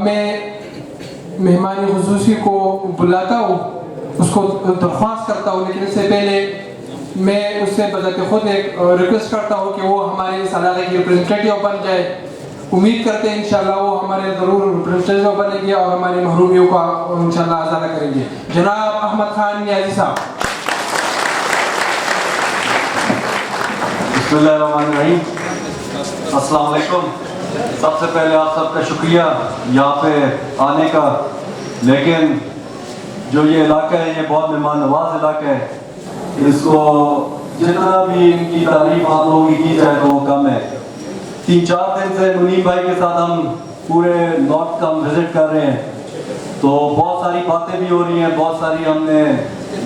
میں مہمان خصوصی کو بلاتا ہوں، اس کو درخواست کرتا ہوں، لیکن اس سے پہلے میں اس سے بذات خود ایک ریکویسٹ کرتا ہوں کہ وہ ہمارے اس علاقے کی ریپرزنٹیٹیو بن جائے. امید کرتے ہیں انشاءاللہ وہ ہمارے ضرور ریپرزنٹیٹیو بنیں گے اور ہماری محرومیوں کا انشاءاللہ ازالہ کریں گے. جناب احمد خان نیازی صاحب. بسم اللہ الرحمن الرحیم. السلام علیکم. سب سے پہلے آپ سب کا شکریہ یہاں پہ آنے کا، لیکن جو یہ علاقہ ہے یہ بہت مہمان نواز علاقہ ہے. اس کو جتنا بھی ان کی تعریف آپ لوگوں کی جائے تو وہ کم ہے. 3-4 دن سے منیب بھائی کے ساتھ ہم پورے نارتھ کا ہم وزٹ کر رہے ہیں، تو بہت ساری باتیں بھی ہو رہی ہیں، بہت ساری ہم نے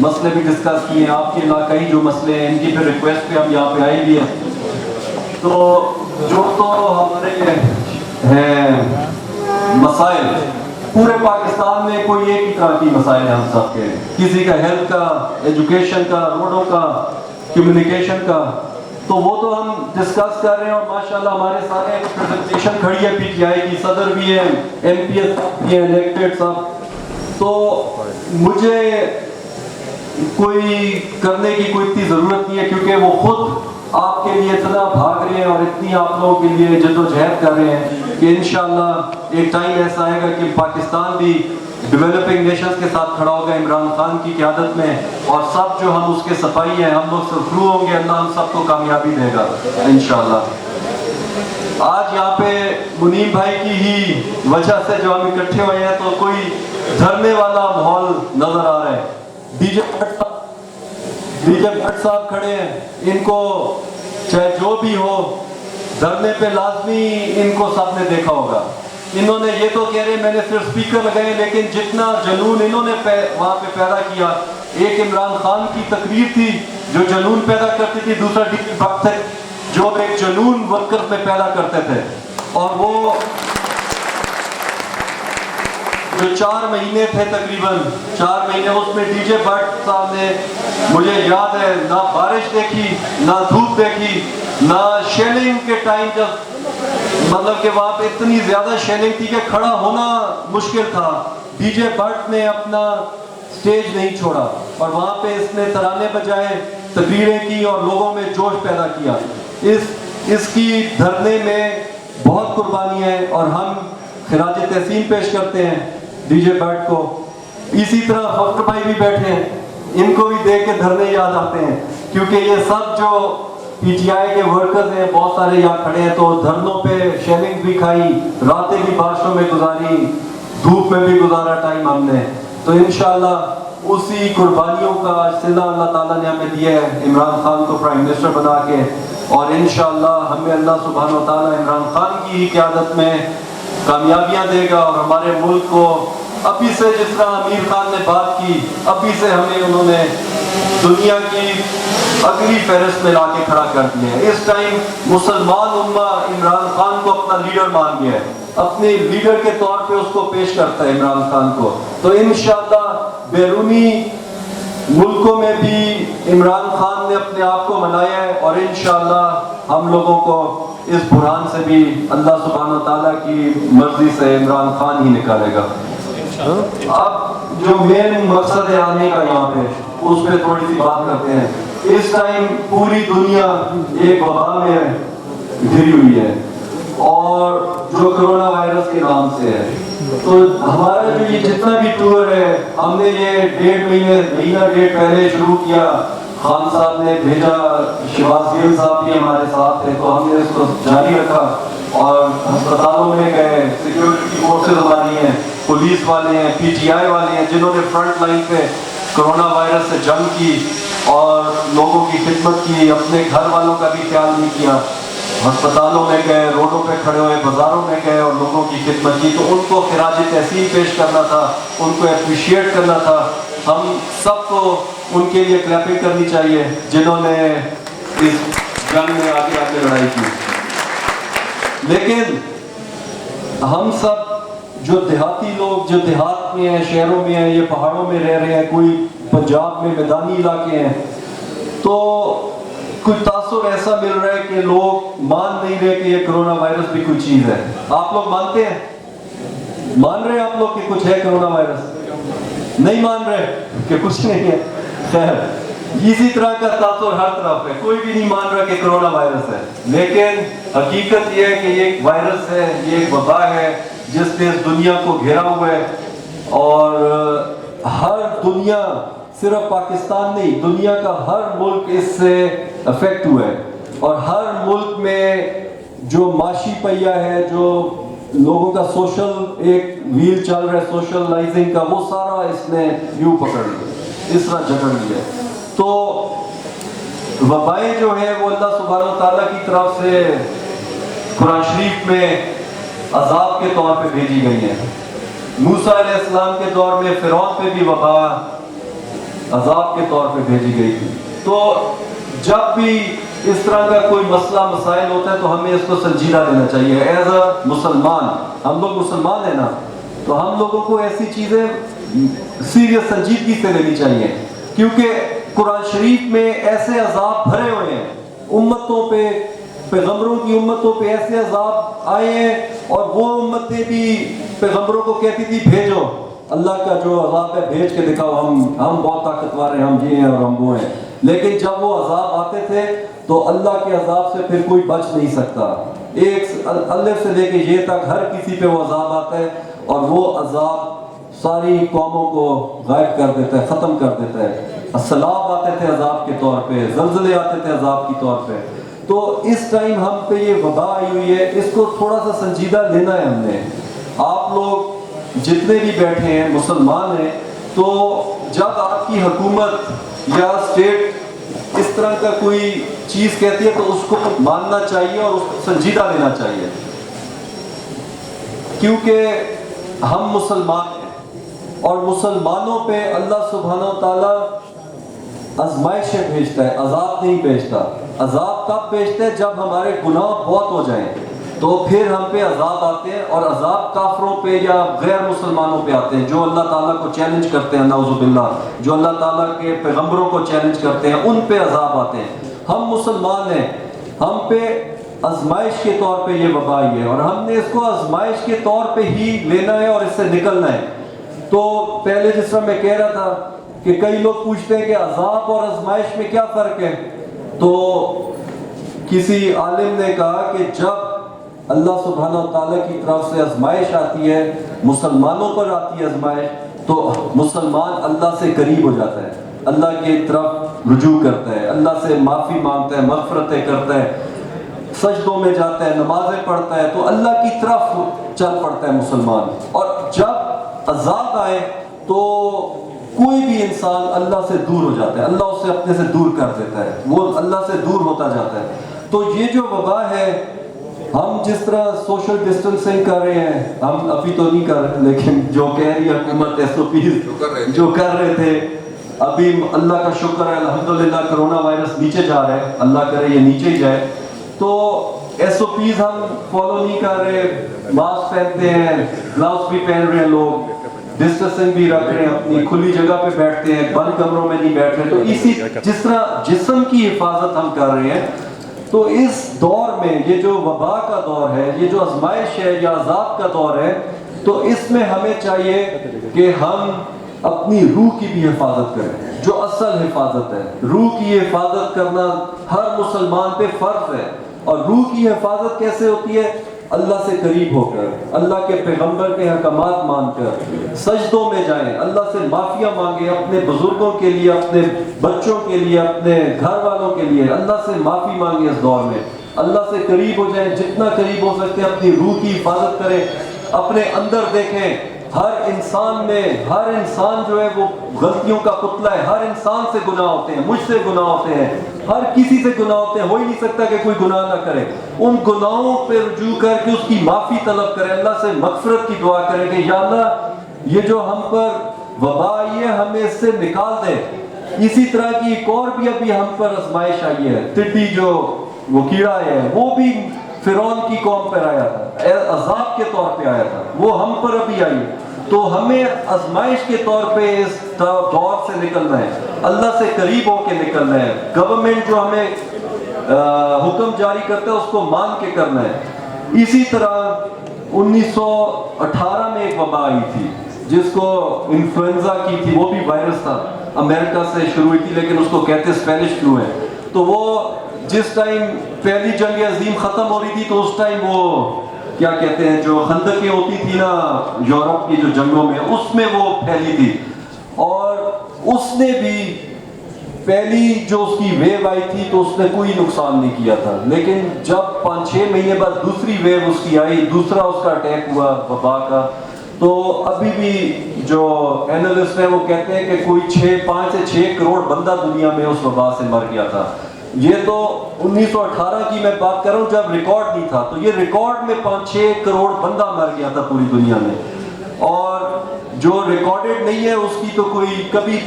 مسئلے بھی ڈسکس کیے ہیں. آپ کے علاقائی جو مسئلے ہیں ان کی پھر ریکویسٹ پہ ہم یہاں پہ آئے بھی ہیں. تو جو تو ہمارے ہیں مسائل پورے پاکستان میں کوئی ایک ہی طرح کی مسائل ہیں ہم سب کے، کسی کا ہیلتھ کا، ایجوکیشن کا، روڈوں کا، کمیونیکیشن کا، تو وہ تو ہم ڈسکس کر رہے ہیں. اور ماشاءاللہ ہمارے سارے ریپرزنٹیشن کھڑی ہے پی ٹی آئی کی، صدر بھی ہیں، ایم پی ایس بھی ہیں، الیکٹڈ صاحب. تو مجھے کوئی کرنے کی کوئی اتنی ضرورت نہیں ہے، کیونکہ وہ خود آپ کے لیے اتنا بھاگ رہے ہیں اور اتنی آپ لوگوں کے لیے جدوجہد کر رہے ہیں کہ انشاءاللہ ایک ٹائم ایسا آئے گا کہ پاکستان بھی ڈیولپنگ نیشنز کے ساتھ کھڑا ہوگا عمران خان کی قیادت میں، اور سب جو ہم اس کے صفائی ہیں ہم لوگ سرخرو ہوں گے. اللہ ہم سب کو کامیابی دے گا انشاءاللہ. آج یہاں پہ منیب بھائی کی ہی وجہ سے جو ہم اکٹھے ہوئے ہیں تو کوئی دھرنے والا ماحول نظر آ رہا ہے. ڈی جے بھٹ صاحب کھڑے ہیں، ان کو چاہے جو بھی ہو دھرنے پہ لازمی ان کو سب نے دیکھا ہوگا. انہوں نے یہ تو کہہ رہے میں نے صرف اسپیکر لگائے، لیکن جتنا جنون انہوں نے وہاں پہ پیدا کیا، ایک عمران خان کی تقریر تھی جو جنون پیدا کرتی تھی، دوسرا ڈی جے بھٹ تھے جو ایک جنون ورکر میں پیدا کرتے تھے. اور وہ جو 4 مہینے تھے تقریباً 4 مہینے، اس میں ڈی جے بھٹ صاحب نے مجھے یاد ہے نہ بارش دیکھی، نہ دھوپ دیکھی، نہ شیلنگ کے ٹائم جب مطلب کہ وہاں پہ اتنی زیادہ شیلنگ تھی کہ کھڑا ہونا مشکل تھا. ڈی جے بھٹ نے اپنا سٹیج نہیں چھوڑا اور وہاں پہ اس نے ترانے بجائے، تقریریں کی اور لوگوں میں جوش پیدا کیا. اس کی دھرنے میں بہت قربانی ہے اور ہم خراج تحسین پیش کرتے ہیں ڈی جے بھٹ کو. اسی طرح فخر بھائی بھی بیٹھے ہیں، ان کو بھی دیکھ کے دھرنے یاد آتے ہیں، کیونکہ یہ سب جو پی ٹی آئی کے ورکرز ہیں بہت سارے یہاں کھڑے ہیں. تو دھرنوں پہ شیلنگ بھی کھائی، راتیں بھی بارشوں میں گزاری، دھوپ میں بھی گزارا ٹائم ہم نے. تو انشاءاللہ اسی قربانیوں کا صلہ اللہ تعالیٰ نے ہمیں دیا ہے عمران خان کو پرائم منسٹر بنا کے، اور انشاءاللہ ہمیں اللہ سبحانہ و تعالیٰ عمران خان کی قیادت میں کامیابیاں دے گا. اور ہمارے ملک کو ابھی سے، جس طرح امیر خان نے بات کی، ابھی سے ہمیں انہوں نے دنیا کی اگلی فہرست میں لا کے کھڑا کر دیا ہے. اس ٹائم مسلمان امہ عمران خان کو اپنا لیڈر مان گیا ہے، اپنے لیڈر کے طور پہ اس کو پیش کرتا ہے عمران خان کو. تو انشاءاللہ بیرونی ملکوں میں بھی عمران خان نے اپنے آپ کو منایا ہے، اور انشاءاللہ ہم لوگوں کو اس بحران سے بھی اللہ سبحانہ تعالیٰ کی مرضی سے عمران خان ہی نکالے گا. اب جو مین مقصد ہے آنے کا یہاں پہ، اس پہ تھوڑی سی بات کرتے ہیں. اس ٹائم پوری دنیا ایک وبا میں گھری ہوئی ہے، اور جو کرونا وائرس کے نام سے ہے. تو ہمارا جو یہ جتنا بھی ٹور ہے، ہم نے یہ 1.5 پہلے شروع کیا. خان صاحب نے بھیجا، شہباز گل صاحب بھی ہمارے ساتھ تھے، تو ہم نے اس کو جاری رکھا اور ہسپتالوں میں گئے. سیکیورٹی فورسز ہماری ہیں، پولیس والے ہیں، پی ٹی آئی والے ہیں، جنہوں نے فرنٹ لائن پہ کرونا وائرس سے جنگ کی اور لوگوں کی خدمت کی، اپنے گھر والوں کا بھی خیال نہیں کیا. ہسپتالوں میں گئے، روڈوں پہ کھڑے ہوئے، بازاروں میں گئے اور لوگوں کی خدمت کی. تو ان کو خراج تحسین پیش کرنا تھا، ان کو اپریشیٹ کرنا تھا. ہم سب کو ان کے لیے کلیپنگ کرنی چاہیے جنہوں نے اس جنگ میں آگے آ کے لڑائی کی. لیکن ہم سب جو دیہاتی لوگ، جو دیہات میں ہیں، شہروں میں ہیں، یہ پہاڑوں میں رہ رہے ہیں، کوئی پنجاب میں میدانی علاقے ہیں، تو کوئی تاثر ایسا مل رہا ہے کہ لوگ مان نہیں رہے کہ یہ کرونا وائرس بھی کوئی چیز ہے. آپ لوگ مانتے ہیں؟ मान रहे हैं आप लोग कि कुछ है कोरोना वायरस? नहीं मान रहे कि कुछ नहीं है? खैर इसी तरह का तासुर हर तरफ है, कोई भी नहीं मान रहा कि कोरोना वायरस है, लेकिन हकीकत ये है कि ये एक वायरस है, ये एक वबा है जिसने इस दुनिया को घेरा हुआ है। और हर दुनिया, सिर्फ पाकिस्तान नहीं, दुनिया का हर मुल्क इससे अफेक्ट हुआ है। और हर मुल्क में जो माशी पहिया है, जो लोगों का सोशल एक व्हील चल रहा है सोशलाइजिंग का, वो सारा इसने यूं पकड़ लिया, इस तरह जकड़ लिया। तो वबाएं जो है वो अल्लाह सुब्हानहू तआला की तरफ से कुरान शरीफ में अजाब के तौर पे भेजी गई है। मूसा अलैहिस्सलाम के दौर में फिरौन पे भी वबा अजाब के तौर पे भेजी गई थी। तो जब भी इस तरह का कोई मसला मसाइल होता है तो हमें इसको संजीदा लेना चाहिए। एज अ मुसलमान, हम लोग मुसलमान हैं ना, तो हम लोगों को ऐसी चीज़ें सीरियस संजीदगी से लेनी चाहिए, क्योंकि कुरान शरीफ में ऐसे अजाब भरे हुए हैं, उम्मतों पे, पैगम्बरों की उम्मतों पे ऐसे अजाब आए हैं, और वो उम्मतें भी पैगम्बरों को कहती थी भेजो अल्लाह का जो अजाब है भेज के दिखाओ, हम बहुत ताकतवर हैं, हम ये हैं और हम वो हैं। लेकिन जब वो अजाब आते थे तो अल्लाह के अजाब से फिर कोई बच नहीं सकता। एक अल्लाह से लेके ये तक हर किसी पे वो अजाब आता है, और वो अजाब सारी कौमों को गायब कर देता है, ख़त्म कर देता है। सैलाब आते थे अजाब के तौर पे, ज़लज़ले आते थे अजाब के तौर पे। तो इस टाइम हम पे ये वबा आई हुई है, इसको थोड़ा सा संजीदा लेना है हमने। आप लोग जितने भी बैठे हैं मुसलमान हैं, तो जब आपकी हुकूमत या स्टेट इस तरह का कोई चीज़ कहती है तो उसको मानना चाहिए और उसको संजीदा लेना चाहिए, क्योंकि हम मुसलमान हैं और मुसलमानों पे अल्लाह सुब्हानहू तआला आज़माइशें भेजता है, अजाब नहीं भेजता। अजाब तब भेजता है जब हमारे गुनाह बहुत हो जाएं, तो फिर हम पे अजाब आते हैं, और अजाब काफरों पे या गैर मुसलमानों पे आते हैं जो अल्लाह ताला को चैलेंज करते हैं, नाउज़ुबिल्लाह, जो अल्लाह ताला के पैगम्बरों को चैलेंज करते हैं, उन पे अजाब आते हैं। हम मुसलमान हैं, हम पे आजमाइश के तौर पे ये वबा आई है, और हमने इसको आजमाइश के तौर पे ही लेना है और इससे निकलना है। तो पहले जिस तरह मैं कह रहा था कि कई लोग पूछते हैं कि अजाब और आजमाइश में क्या फ़र्क है, तो किसी आलिम ने कहा कि जब अल्लाह सुब्हानहू तआला की तरफ से आजमाइश आती है, मुसलमानों पर आती है आजमाइश, तो मुसलमान अल्लाह से करीब हो जाता है, अल्लाह की तरफ रुजू करता है, अल्लाह से माफ़ी मांगता है, मग़फ़िरतें करता है, सजदों में जाता है, नमाजें पढ़ता है, तो अल्लाह की तरफ चल पड़ता है मुसलमान। और जब अज़ाब आए तो कोई भी इंसान अल्लाह से दूर हो जाता है, अल्लाह उसे अपने से दूर कर देता है, वो अल्लाह से दूर होता जाता है। तो ये जो वबा है, हम जिस तरह सोशल डिस्टेंसिंग कर रहे हैं, हम अभी तो नहीं कर रहे, लेकिन जो कह रही है हुकूमत SOPs जो कर रहे थे, अभी अल्लाह का शुक्र है अल्हम्दुलिल्लाह कोरोना वायरस नीचे जा रहा है, अल्लाह करे ये नीचे ही जाए। तो SOPs हम फॉलो नहीं कर रहे, मास्क पहनते हैं, ग्लव्स भी पहन रहे हैं, लोग डिस्टेंसिंग भी रख रहे हैं, अपनी खुली जगह पे बैठते हैं, बंद कमरों में नहीं बैठ रहे। तो इसी जिस तरह जिस्म की हिफाजत हम कर रहे हैं, तो इस दौर में ये जो वबा का दौर है, ये जो आजमाइश है या अजाब का दौर है, तो इसमें हमें चाहिए कि हम अपनी रूह की भी हिफाजत करें, जो असल हिफाजत है। रूह की हिफाजत करना हर मुसलमान पे फर्ज है। और रूह की हिफाजत कैसे होती है? अल्लाह से करीब होकर, अल्लाह के पैगंबर के हकामात मानकर, सजदों में जाएं, अल्लाह से माफिया मांगे, अपने बुजुर्गों के लिए, अपने बच्चों के लिए, अपने घर वालों के लिए अल्लाह से माफी मांगे। इस दौर में अल्लाह से करीब हो जाएं, जितना करीब हो सकते हैं अपनी रूह की हिफाजत करें। अपने अंदर देखें, हर इंसान जो है वो गलतियों का पुतला है, हर इंसान से गुनाह होते हैं, मुझसे गुनाह होते हैं, हर किसी से गुनाह होते हैं। हो ही नहीं सकता कि कोई गुनाह ना करे। उन गुनाहों पे रुजू करके उसकी माफ़ी तलब करें, अल्लाह से मग़फ़िरत की दुआ करें कि या अल्लाह ये जो हम पर वबा आई है हमें इससे निकाल दे। इसी तरह की एक और भी अभी हम पर आजमाइश आई है, टिड्डी जो वो कीड़ा है, वो भी फिरौन की कौम पर आया था, अजाब के तौर पे आया था, वो हम पर अभी आई। तो हमें आजमाइश के तौर पे इस दौर से निकलना है, अल्लाह से करीब होके निकलना है। गवर्नमेंट जो हमें हुक्म जारी करता है उसको मान के करना है। इसी तरह 1918 में एक वबा आई थी जिसको इन्फ्लुएंजा की थी, वो भी वायरस था, अमेरिका से शुरू हुई थी, लेकिन उसको कहते स्पेनिश फ्लू है। तो वो जिस टाइम पहली जंग अजीम ख़त्म हो रही थी, तो उस टाइम वो क्या कहते हैं, जो खंदकें होती थी ना यूरोप की जो जंगों में, उसमें वो फैली थी। और उसने भी पहली जो उसकी वेव आई थी तो उसने कोई नुकसान नहीं किया था, लेकिन जब 5-6 महीने बाद दूसरी वेव उसकी आई, दूसरा उसका अटैक हुआ वबा का, तो अभी भी जो एनालिस्ट हैं वो कहते हैं कि कोई 5 से 6 करोड़ बंदा दुनिया में उस वबा से मर गया था। ये तो 1918 की मैं बात कर रहा हूँ जब रिकॉर्ड नहीं था, तो ये रिकॉर्ड में 5-6 करोड़ बंदा मर गया था पूरी दुनिया में। और जो रिकॉर्डेड नहीं है उसकी तो कोई, कभी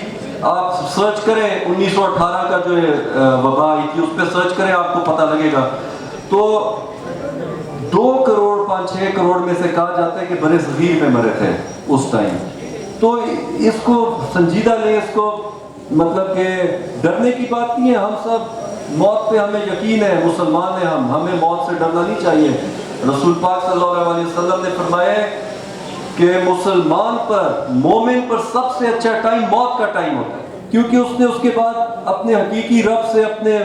आप सर्च करें 1918 का जो वबा आई थी उस पर सर्च करें, आपको पता लगेगा। तो 2 करोड़ 5-6 करोड़ में से कहा जाता है कि बड़े सगीर में मरे थे उस टाइम। तो इसको संजीदा लें, इसको मतलब कि डरने की बात नहीं है। हम सब मौत पे हमें यकीन है, मुसलमान हैं हम, हमें मौत से डरना नहीं चाहिए। रसूल पाक सल्लल्लाहु अलैहि वसल्लम ने फरमाया कि मुसलमान पर, मोमिन पर सबसे अच्छा टाइम मौत का टाइम होता है, क्योंकि उसने उसके बाद अपने हकीकी रब से, अपने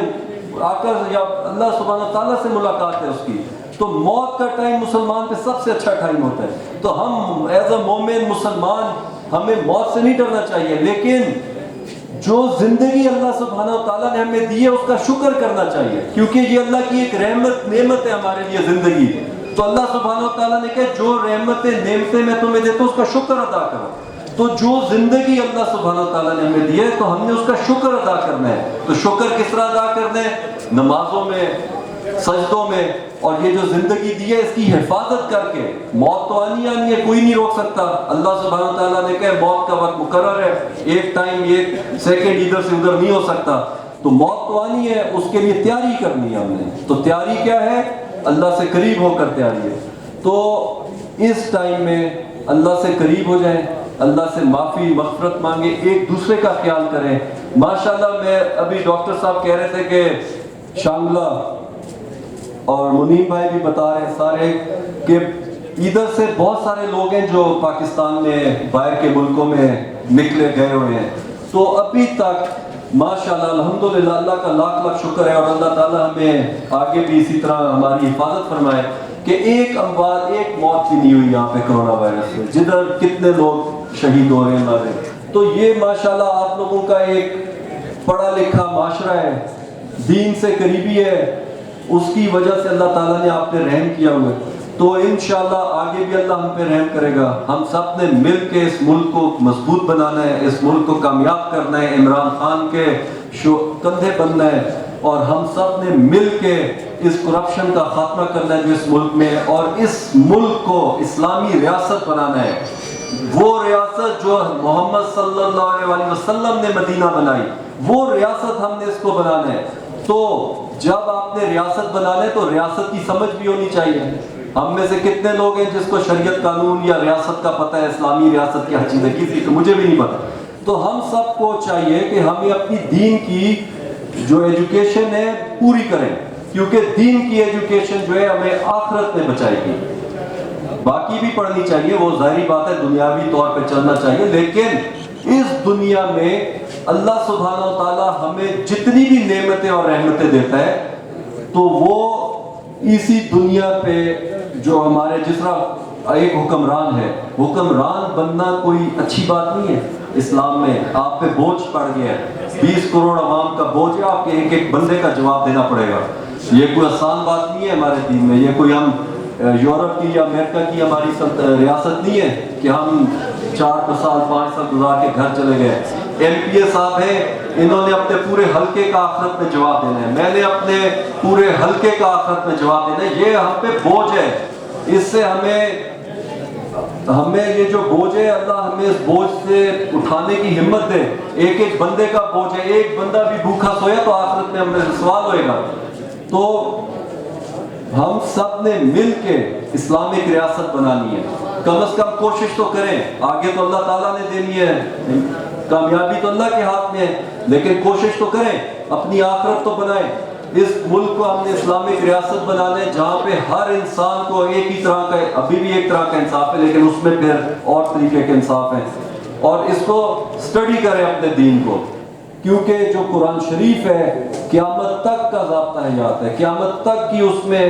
आका या अल्लाह सुब्हानहू तआला से मुलाकात है उसकी। तो मौत का टाइम मुसलमान पे सबसे अच्छा टाइम होता है। तो हम एज अ मोमिन मुसलमान हमें मौत से नहीं डरना चाहिए, लेकिन जो जिंदगी अल्लाह सुब्हानहू तआला ने हमें दी है उसका शुक्र करना चाहिए, क्योंकि ये अल्लाह की एक रहमत नेमत है हमारे लिए जिंदगी। तो अल्लाह सुब्हानहू तआला ने कहा जो रहमतें नेमतें मैं तुम्हें देता हूँ उसका शुक्र अदा करो। तो जो जिंदगी अल्लाह सुब्हानहू तआला ने हमें दी है तो हमने उसका शुक्र अदा करना है। तो शुक्र किस तरह अदा करना है? नमाजों में, सजदों में। और ये जो जिंदगी दी है इसकी हिफाजत करके, मौत तो आनी आनी है, कोई नहीं रोक सकता। अल्लाह सुब्हानहू तआला ने कहा मौत का वक्त मुकर्रर है, एक टाइम एक सेकंड इधर से उधर नहीं हो सकता। तो मौत तो आनी है, उसके लिए तैयारी करनी है हमने। तो तैयारी क्या है? अल्लाह से करीब होकर तैयारी है। तो इस टाइम में अल्लाह से करीब हो जाएं, अल्लाह से माफ़ी मग़फ़िरत मांगे, एक दूसरे का ख्याल करें। माशाल्लाह मैं अभी डॉक्टर साहब कह रहे थे कि शांगला और मुनीम भाई भी बता रहे सारे कि इधर से बहुत सारे लोग हैं जो पाकिस्तान में बाहर के मुल्कों में निकले गए हुए हैं। तो अभी तक माशाल्लाह अल्हम्दुलिल्लाह अल्लाह का लाख लाख शुक्र है, और अल्लाह ताला हमें आगे भी इसी तरह हमारी हिफाजत फरमाए कि एक अमवात, एक मौत भी नहीं हुई यहाँ पे कोरोना वायरस से, जिधर कितने लोग शहीद हो रहे हैं हमारे। तो ये माशाल्लाह आप लोगों का एक पढ़ा लिखा माशरा है, दीन से करीबी है, उसकी वजह से अल्लाह ताला ने आप पे रहम किया हुआ है। तो इंशाल्लाह आगे भी अल्लाह हम पे रहम करेगा। हम सब ने मिल के इस मुल्क को मजबूत बनाना है, इस मुल्क को कामयाब करना है, इमरान खान के कंधे बनना है, और हम सब ने मिल के इस करप्शन का खात्मा करना है जो इस मुल्क में है, और इस मुल्क को इस्लामी रियासत बनाना है। वो रियासत जो मोहम्मद सल्लल्लाहु अलैहि वसल्लम ने मदीना बनाई, वो रियासत हमने इसको बनाना है। तो जब आपने रियासत बनाना है तो रियासत की समझ भी होनी चाहिए। हम में से कितने लोग हैं जिसको शरीयत कानून या रियासत का पता है, इस्लामी रियासत क्या चीज़ है? किसी को, मुझे भी नहीं पता। तो हम सबको चाहिए कि हमें अपनी दीन की जो एजुकेशन है पूरी करें, क्योंकि दीन की एजुकेशन जो है हमें आखिरत में बचाएगी। बाकी भी पढ़नी चाहिए, वो जाहिर बात है, दुनियावी तौर पे चलना चाहिए, लेकिन इस दुनिया में अल्लाह सुब्हानहू तआला हमें जितनी भी नेमतें और रहमतें देता है, तो वो इसी दुनिया पे जो हमारे जिस तरह एक हुक्मरान है, हुक्मरान बनना कोई अच्छी बात नहीं है। इस्लाम में आप पे बोझ पड़ गया है, 20 करोड़ अवाम का बोझ है, आपके एक एक बंदे का जवाब देना पड़ेगा। ये कोई आसान बात नहीं है हमारे दीन में। ये कोई हम यूरोप की या अमेरिका की हमारी रियासत नहीं है कि हम 4 साल 5 साल गुजार के घर चले गए। MPA साहब है, इन्होंने अपने पूरे हल्के का आखिरत में जवाब देना है, मैंने अपने पूरे हल्के का आखिरत में जवाब देना है। ये हम पे बोझ है, इससे हमें ये जो बोझ है, अल्लाह हमें इस बोझ से उठाने की हिम्मत दे। एक एक बंदे का बोझ है, एक बंदा भी भूखा सोया तो आखिरत में हमें सवाल होएगा। तो हम सब ने मिल के इस्लामिक रियासत बनानी है। कम से कम कोशिश तो करें, आगे तो अल्लाह ताला ने देनी है, कामयाबी तो अल्लाह के हाथ में है, लेकिन कोशिश तो करें, अपनी आखिरत तो बनाएं। اس ملک کو ہم نے اسلامک ریاست بنانا ہے جہاں پہ ہر انسان کو ایک ہی طرح کا، ابھی بھی ایک طرح کا انصاف ہے لیکن اس میں پھر اور طریقے کے انصاف ہیں، اور اس کو اسٹڈی کریں اپنے دین کو، کیونکہ جو قرآن شریف ہے قیامت تک کا ضابطہ حیات ہے، قیامت تک کی اس میں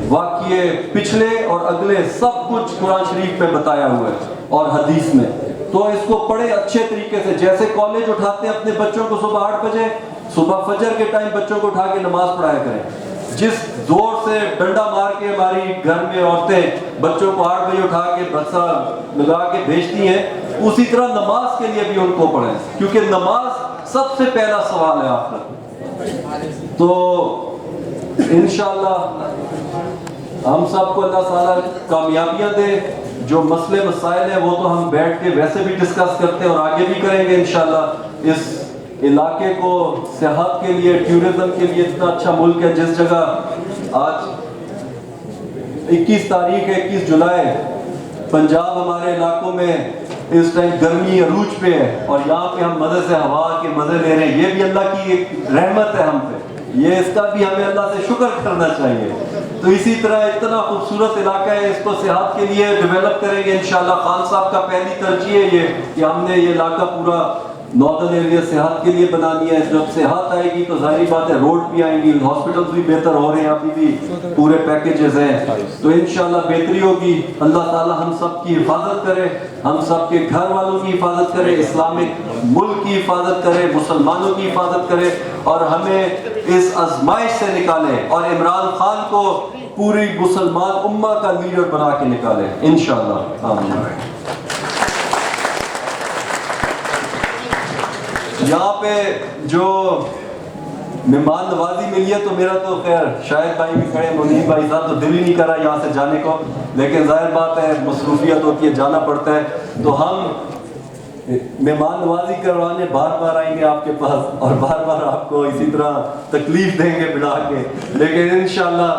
واقعے پچھلے اور اگلے سب کچھ قرآن شریف میں بتایا ہوا ہے اور حدیث میں، تو اس کو پڑھے اچھے طریقے سے۔ جیسے کالج اٹھاتے ہیں اپنے بچوں کو صبح 8 بجے، صبح فجر کے ٹائم بچوں کو اٹھا کے نماز پڑھایا کریں۔ جس زور سے ڈنڈا مار کے ہماری گھر میں عورتیں بچوں کو 8 بجے اٹھا کے بسا لگا کے بھیجتی ہیں، اسی طرح نماز کے لیے بھی ان کو پڑھیں، کیونکہ نماز سب سے پہلا سوال ہے آخرت۔ تو انشاءاللہ ہم سب کو اللہ تعالیٰ کامیابیاں دے۔ جو مسئلے مسائل ہیں وہ تو ہم بیٹھ کے ویسے بھی ڈسکس کرتے ہیں اور آگے بھی کریں گے انشاءاللہ۔ اس علاقے کو سیاحت کے لیے، ٹورزم کے لیے اتنا اچھا ملک ہے، جس جگہ آج 21 تاریخ ہے، 21 جولائی، پنجاب ہمارے علاقوں میں اس ٹائم گرمی عروج پہ ہے اور یہاں پہ ہم مزے سے ہوا کے مزے لے رہے ہیں، یہ بھی اللہ کی ایک رحمت ہے ہم پہ، یہ اس کا بھی ہمیں اللہ سے شکر کرنا چاہیے۔ تو اسی طرح اتنا خوبصورت علاقہ ہے، اس کو سیاحت کے لیے ڈیولپ کریں گے انشاءاللہ۔ خان صاحب کا پہلی ترجیح ہے یہ کہ ہم نے یہ علاقہ پورا ناردرن ایریا سیاحت کے لیے بنانی ہے۔ جب سیاحت آئے گی تو ظاہری بات ہے روڈ بھی آئیں گی، ہاسپٹلز بھی بہتر ہو رہے ہیں، ابھی بھی پورے پیکیجز ہیں، تو انشاءاللہ بہتری ہوگی۔ اللہ تعالی ہم سب کی حفاظت کرے، ہم سب کے گھر والوں کی حفاظت کرے، اسلامک ملک کی حفاظت کرے، مسلمانوں کی حفاظت کرے، اور ہمیں اس آزمائش سے نکالے اور عمران خان کو پوری مسلمان امہ کا لیڈر بنا کے نکالے انشاءاللہ، آمین۔ یہاں پہ جو مہمان نوازی ملی ہے تو میرا تو خیر شاہد بھائی بھی کھڑے، منیب بھائی صاحب، تو دل ہی نہیں کرا یہاں سے جانے کو، لیکن ظاہر بات ہے مصروفیت ہوتی ہے، جانا پڑتا ہے، تو ہم مہمان نوازی کروانے بار بار آئیں گے آپ کے پاس اور بار بار آپ کو اسی طرح تکلیف دیں گے بلا کے، لیکن انشاءاللہ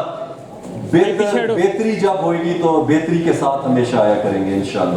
بہتری جب ہوئے گی تو بہتری کے ساتھ ہمیشہ آیا کریں گے انشاءاللہ۔